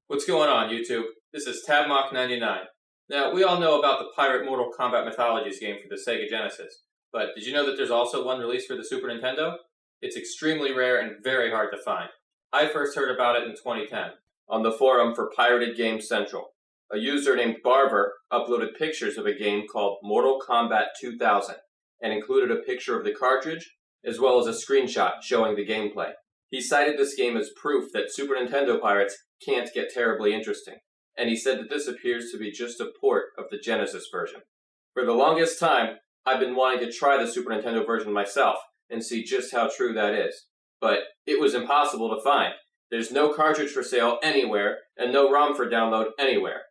What's going on, YouTube? This is tabmok99. Now, we all know about the pirate Mortal Kombat Mythologies game for the Sega Genesis, but did you know that there's also one released for the Super Nintendo? It's extremely rare and very hard to find. I first heard about it in 2010 on the forum for Pirated Games Central. A user named Barver uploaded pictures of a game called Mortal Kombat 2000 and included a picture of the cartridge as well as a screenshot showing the gameplay. He cited this game as proof that Super Nintendo pirates can't get terribly interesting, and he said that this appears to be just a port of the Genesis version. For the longest time, I've been wanting to try the Super Nintendo version myself and see just how true that is, but it was impossible to find. There's no cartridge for sale anywhere, and no ROM for download anywhere.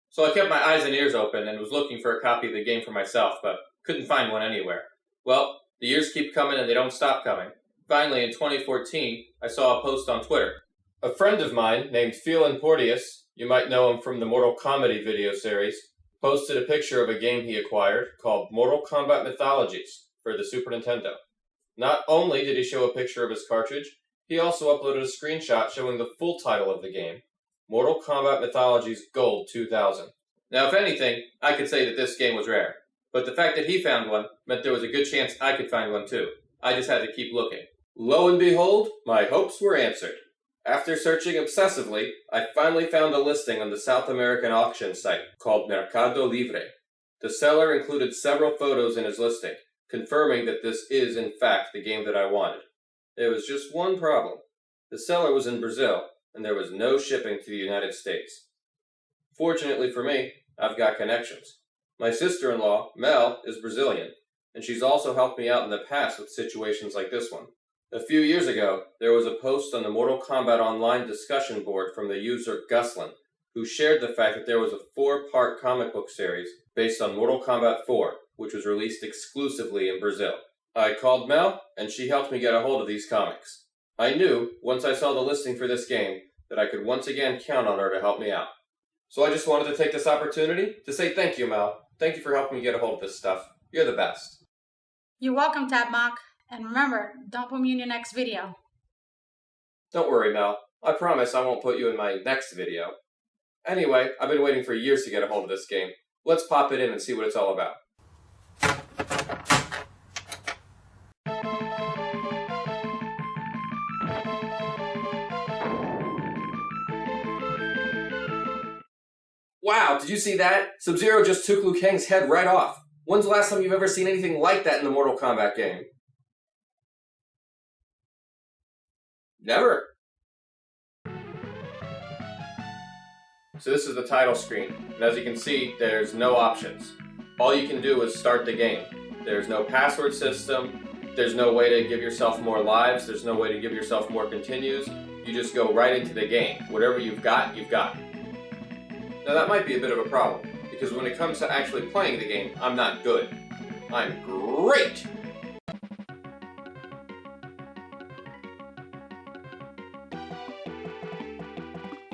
So I kept my eyes and ears open and was looking for a copy of the game for myself, but couldn't find one anywhere. Well, the years keep coming and they don't stop coming. Finally, in 2014, I saw a post on Twitter. A friend of mine named Phelan Porteous, you might know him from the Mortal Kombat video series, posted a picture of a game he acquired called Mortal Kombat Mythologies for the Super Nintendo. Not only did he show a picture of his cartridge, he also uploaded a screenshot showing the full title of the game, Mortal Kombat Mythologies Gold 2000. Now, if anything, I could say that this game was rare, but the fact that he found one meant there was a good chance I could find one too. I just had to keep looking. Lo and behold, my hopes were answered. After searching obsessively, I finally found a listing on the South American auction site called Mercado Libre. The seller included several photos in his listing, confirming that this is in fact the game that I wanted. There was just one problem. The seller was in Brazil, and there was no shipping to the United States. Fortunately for me, I've got connections. My sister-in-law, Mel, is Brazilian, and she's also helped me out in the past with situations like this one. A few years ago, there was a post on the Mortal Kombat Online discussion board from the user Guslin, who shared the fact that there was a 4-part comic book series based on Mortal Kombat 4, which was released exclusively in Brazil. I called Mel, and she helped me get a hold of these comics. I knew, once I saw the listing for this game, that I could once again count on her to help me out. So I just wanted to take this opportunity to say thank you, Mel. Thank you for helping me get a hold of this stuff. You're the best. You're welcome, Tabmok. And remember, don't put me in your next video. Don't worry, Mel. I promise I won't put you in my next video. Anyway, I've been waiting for years to get a hold of this game. Let's pop it in and see what it's all about. Wow, did you see that? Sub-Zero just took Liu Kang's head right off. When's the last time you've ever seen anything like that in the Mortal Kombat game? Never. So this is the title screen, and as you can see, there's no options. All you can do is start the game. There's no password system, there's no way to give yourself more lives, there's no way to give yourself more continues. You just go right into the game. Whatever you've got, you've got. Now that might be a bit of a problem, because when it comes to actually playing the game, I'm not good. I'm great!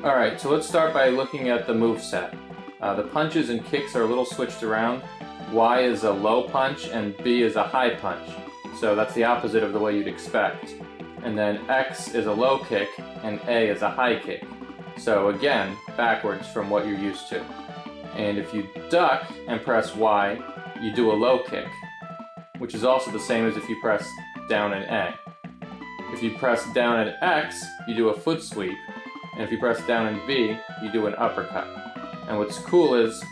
Alright, so let's start by looking at the moveset. The punches and kicks are a little switched around. Y is a low punch and B is a high punch. So that's the opposite of the way you'd expect. And then X is a low kick and A is a high kick. So again, backwards from what you're used to. And if you duck and press Y, you do a low kick, which is also the same as if you press down and A. If you press down and X, you do a foot sweep. And if you press down and B, you do an uppercut. And what's cool is,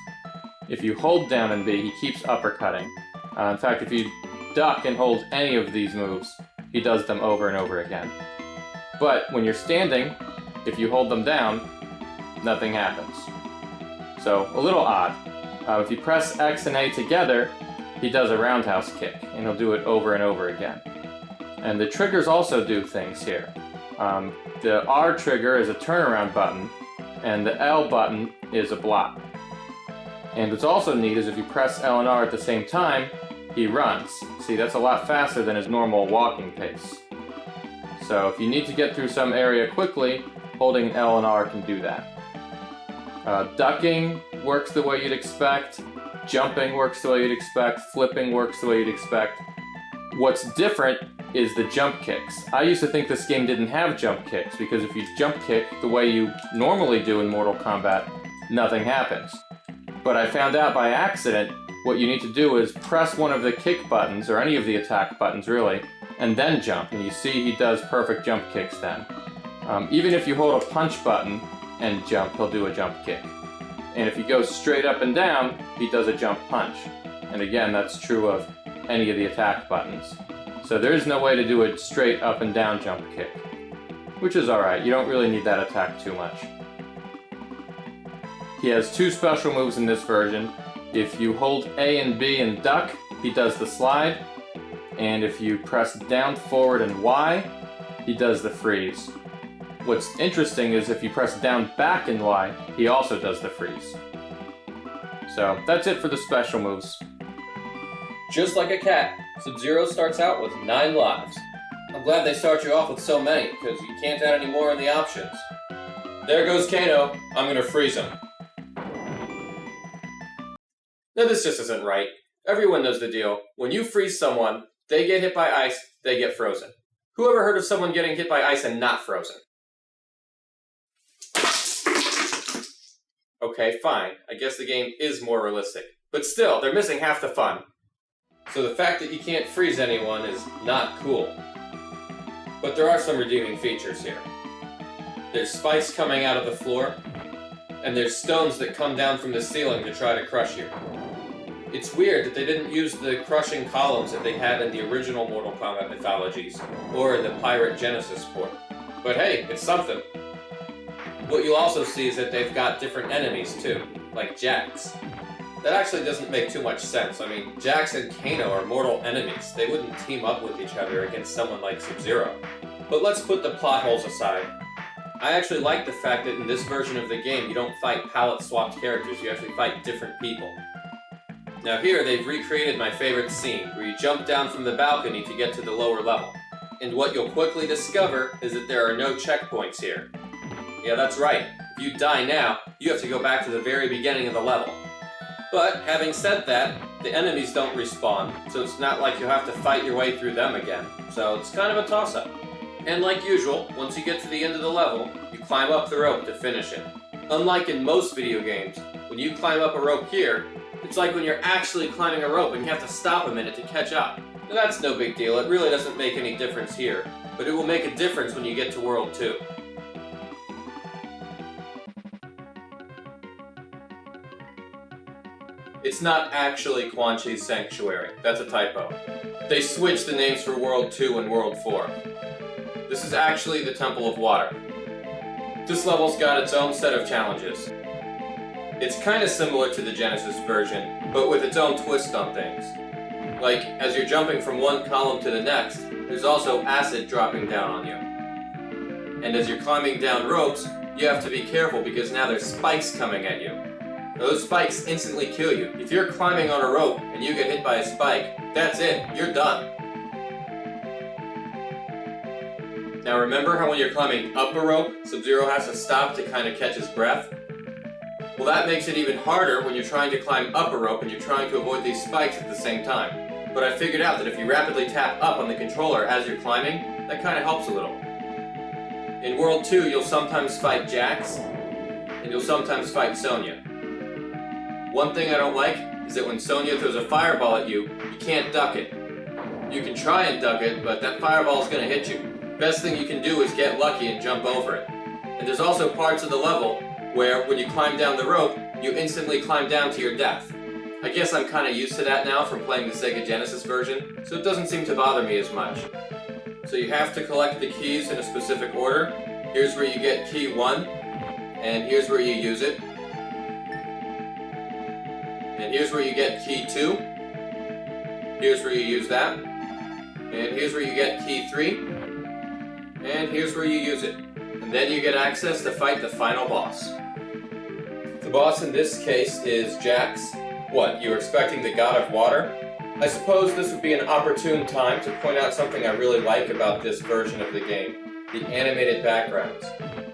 if you hold down and B, he keeps uppercutting. In fact, if you duck and hold any of these moves, he does them over and over again. But when you're standing, if you hold them down, nothing happens. So, a little odd. If you press X and A together, he does a roundhouse kick, and he'll do it over and over again. And the triggers also do things here. The R trigger is a turnaround button, and the L button is a block. And what's also neat is if you press L and R at the same time, he runs. See, that's a lot faster than his normal walking pace. So if you need to get through some area quickly, holding L and R can do that. Ducking works the way you'd expect, jumping works the way you'd expect, flipping works the way you'd expect. What's different is the jump kicks. I used to think this game didn't have jump kicks, because if you jump kick the way you normally do in Mortal Kombat, nothing happens. But I found out by accident, what you need to do is press one of the kick buttons, or any of the attack buttons really, and then jump. And you see he does perfect jump kicks then. Even if you hold a punch button and jump, he'll do a jump kick. And if you go straight up and down, he does a jump punch. And again, that's true of any of the attack buttons. So there is no way to do a straight up and down jump kick, which is alright. You don't really need that attack too much. He has two special moves in this version. If you hold A and B and duck, he does the slide. And if you press down, forward, and Y, he does the freeze. What's interesting is if you press down, back, and Y, he also does the freeze. So that's it for the special moves. Just like a cat, Sub-Zero starts out with 9 lives. I'm glad they start you off with so many, because you can't add any more in the options. There goes Kano. I'm gonna freeze him. Now this just isn't right. Everyone knows the deal. When you freeze someone, they get hit by ice, they get frozen. Who ever heard of someone getting hit by ice and not frozen? Okay, fine. I guess the game is more realistic. But still, they're missing half the fun. So the fact that you can't freeze anyone is not cool. But there are some redeeming features here. There's spikes coming out of the floor, and there's stones that come down from the ceiling to try to crush you. It's weird that they didn't use the crushing columns that they had in the original Mortal Kombat Mythologies, or in the Pirate Genesis port. But hey, it's something. What you'll also see is that they've got different enemies too, like Jax. That actually doesn't make too much sense. I mean, Jax and Kano are mortal enemies. They wouldn't team up with each other against someone like Sub-Zero. But let's put the plot holes aside. I actually like the fact that in this version of the game, you don't fight palette-swapped characters, you actually fight different people. Now here, they've recreated my favorite scene, where you jump down from the balcony to get to the lower level. And what you'll quickly discover is that there are no checkpoints here. Yeah, that's right. If you die now, you have to go back to the very beginning of the level. But, having said that, the enemies don't respawn, so it's not like you'll have to fight your way through them again. So it's kind of a toss-up. And like usual, once you get to the end of the level, you climb up the rope to finish it. Unlike in most video games, when you climb up a rope here, it's like when you're actually climbing a rope and you have to stop a minute to catch up. Now, that's no big deal, it really doesn't make any difference here, but it will make a difference when you get to World 2. It's not actually Quan Chi's Sanctuary, that's a typo. They switched the names for World 2 and World 4. This is actually the Temple of Water. This level's got its own set of challenges. It's kinda similar to the Genesis version, but with its own twist on things. Like, as you're jumping from one column to the next, there's also acid dropping down on you. And as you're climbing down ropes, you have to be careful because now there's spikes coming at you. Those spikes instantly kill you. If you're climbing on a rope and you get hit by a spike, that's it, you're done. Now remember how when you're climbing up a rope, Sub-Zero has to stop to kind of catch his breath? Well, that makes it even harder when you're trying to climb up a rope and you're trying to avoid these spikes at the same time. But I figured out that if you rapidly tap up on the controller as you're climbing, that kind of helps a little. In World 2, you'll sometimes fight Jax, and you'll sometimes fight Sonya. One thing I don't like is that when Sonya throws a fireball at you, you can't duck it. You can try and duck it, but that fireball is going to hit you. Best thing you can do is get lucky and jump over it. And there's also parts of the level where when you climb down the rope, you instantly climb down to your death. I guess I'm kind of used to that now from playing the Sega Genesis version, so it doesn't seem to bother me as much. So you have to collect the keys in a specific order. Here's where you get key 1, and here's where you use it. And here's where you get key 2. Here's where you use that. And here's where you get key 3. And here's where you use it. And then you get access to fight the final boss. The boss in this case is Jax. What, you were expecting the god of water? I suppose this would be an opportune time to point out something I really like about this version of the game. The animated backgrounds.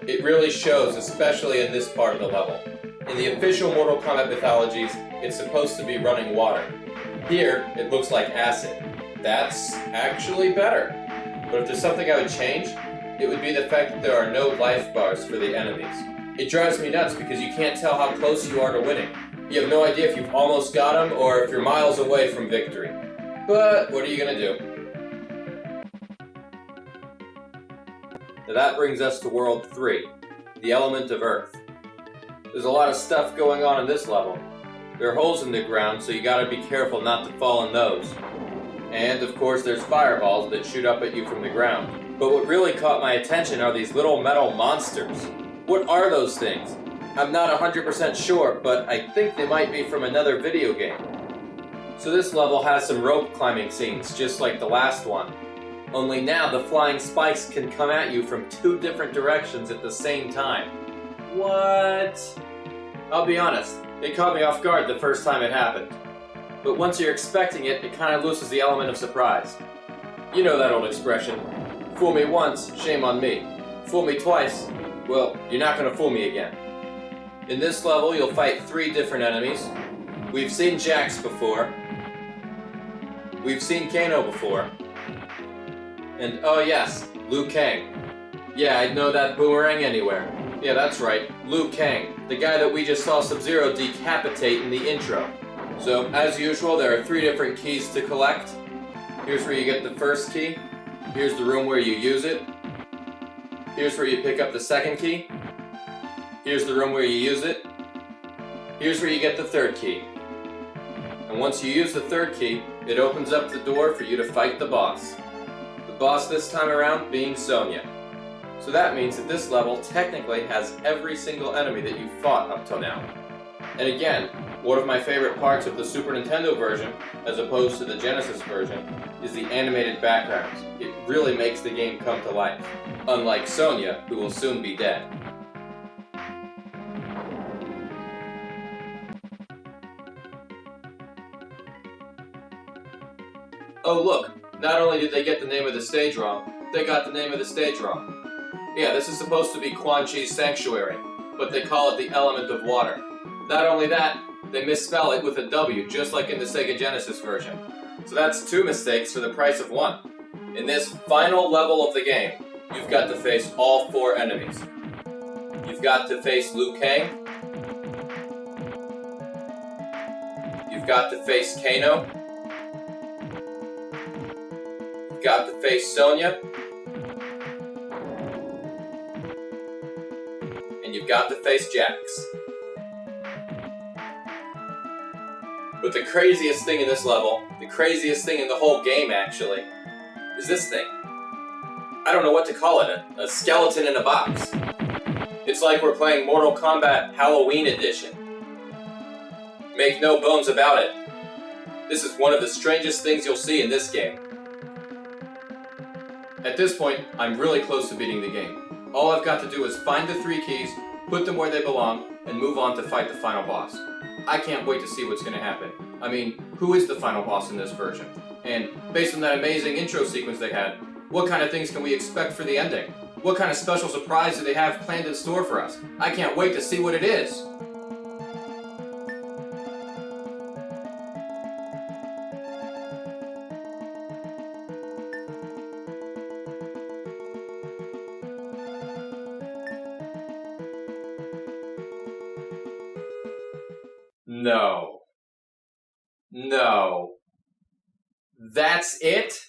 It really shows, especially in this part of the level. In the official Mortal Kombat Mythologies, it's supposed to be running water. Here, it looks like acid. That's actually better. but if there's something I would change, it would be the fact that there are no life bars for the enemies. It drives me nuts because you can't tell how close you are to winning. You have no idea if you've almost got them or if you're miles away from victory. But what are you gonna do? Now that brings us to World 3, the element of Earth. There's a lot of stuff going on in this level. There are holes in the ground, so you gotta be careful not to fall in those. And of course there's fireballs that shoot up at you from the ground. But what really caught my attention are these little metal monsters. What are those things? I'm not 100% sure, but I think they might be from another video game. So this level has some rope climbing scenes, just like the last one. Only now the flying spikes can come at you from 2 different directions at the same time. What? I'll be honest, it caught me off guard the first time it happened. But once you're expecting it, it kind of loses the element of surprise. You know that old expression, fool me once, shame on me. Fool me twice, well, you're not going to fool me again. In this level, you'll fight 3 different enemies. We've seen Jax before. We've seen Kano before. And oh yes, Liu Kang. Yeah, I'd know that boomerang anywhere. Yeah, that's right, Liu Kang, the guy that we just saw Sub-Zero decapitate in the intro. So, as usual, there are 3 different keys to collect. Here's where you get the first key. Here's the room where you use it. Here's where you pick up the second key. Here's the room where you use it. Here's where you get the third key. And once you use the third key, it opens up the door for you to fight the boss. The boss this time around being Sonya. So that means that this level technically has every single enemy that you've fought up till now. And again, one of my favorite parts of the Super Nintendo version, as opposed to the Genesis version, is the animated backgrounds. It really makes the game come to life. Unlike Sonya, who will soon be dead. Oh look, not only did they get the name of the stage wrong, they got the name of the stage wrong. Yeah, this is supposed to be Quan Chi's Sanctuary, but they call it the Element of Water. Not only that, they misspell it with a W, just like in the Sega Genesis version. So that's 2 mistakes for the price of 1. In this final level of the game, you've got to face all 4 enemies. You've got to face Liu Kang. You've got to face Kano. You've got to face Sonya. And you've got to face Jax. But the craziest thing in this level, the craziest thing in the whole game actually, is this thing. I don't know what to call it, a skeleton in a box. It's like we're playing Mortal Kombat Halloween Edition. Make no bones about it. This is one of the strangest things you'll see in this game. At this point, I'm really close to beating the game. All I've got to do is find the 3 keys, put them where they belong, and move on to fight the final boss. I can't wait to see what's going to happen. I mean, who is the final boss in this version? And based on that amazing intro sequence they had, what kind of things can we expect for the ending? What kind of special surprise do they have planned in store for us? I can't wait to see what it is! No. No. That's it?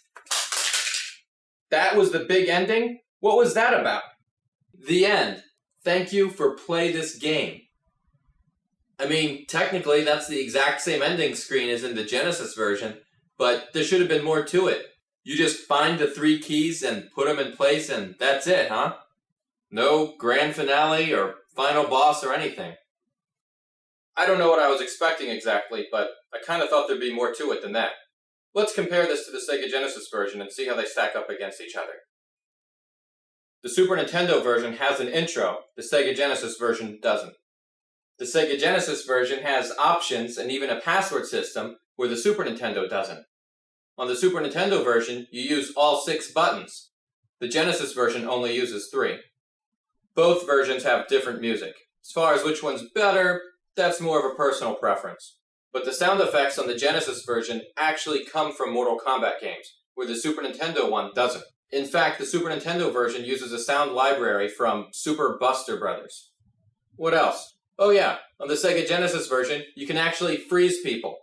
That was the big ending? What was that about? The end. Thank you for play this game. I mean, technically that's the exact same ending screen as in the Genesis version, but there should have been more to it. You just find the 3 keys and put them in place and that's it, huh? No grand finale or final boss or anything. I don't know what I was expecting exactly, but I kind of thought there'd be more to it than that. Let's compare this to the Sega Genesis version and see how they stack up against each other. The Super Nintendo version has an intro, the Sega Genesis version doesn't. The Sega Genesis version has options and even a password system, where the Super Nintendo doesn't. On the Super Nintendo version, you use all 6 buttons. The Genesis version only uses 3. Both versions have different music. As far as which one's better, that's more of a personal preference. But the sound effects on the Genesis version actually come from Mortal Kombat games, where the Super Nintendo one doesn't. In fact, the Super Nintendo version uses a sound library from Super Buster Brothers. What else? Oh yeah, on the Sega Genesis version, you can actually freeze people.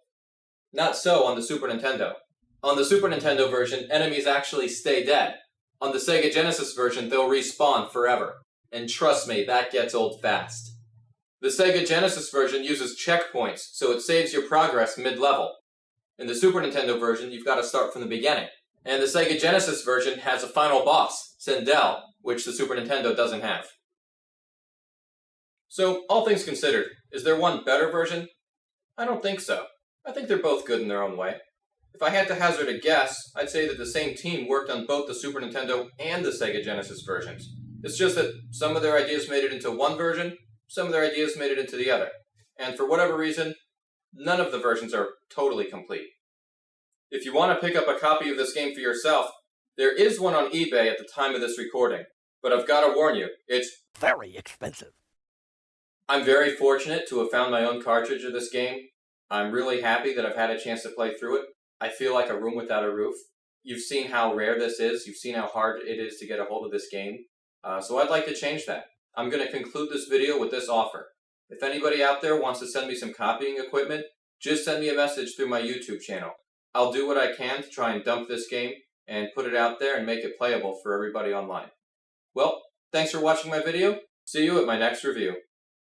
Not so on the Super Nintendo. On the Super Nintendo version, enemies actually stay dead. On the Sega Genesis version, they'll respawn forever. And trust me, that gets old fast. The Sega Genesis version uses checkpoints, so it saves your progress mid-level. In the Super Nintendo version, you've got to start from the beginning. And the Sega Genesis version has a final boss, Zentile, which the Super Nintendo doesn't have. So, all things considered, is there one better version? I don't think so. I think they're both good in their own way. If I had to hazard a guess, I'd say that the same team worked on both the Super Nintendo and the Sega Genesis versions. It's just that some of their ideas made it into one version, some of their ideas made it into the other. And for whatever reason, none of the versions are totally complete. If you want to pick up a copy of this game for yourself, there is one on eBay at the time of this recording. But I've got to warn you, it's very expensive. I'm very fortunate to have found my own cartridge of this game. I'm really happy that I've had a chance to play through it. I feel like a room without a roof. You've seen how rare this is. You've seen how hard it is to get a hold of this game. So I'd like to change that. I'm going to conclude this video with this offer. If anybody out there wants to send me some copying equipment, just send me a message through my YouTube channel. I'll do what I can to try and dump this game and put it out there and make it playable for everybody online. Well, thanks for watching my video. See you at my next review.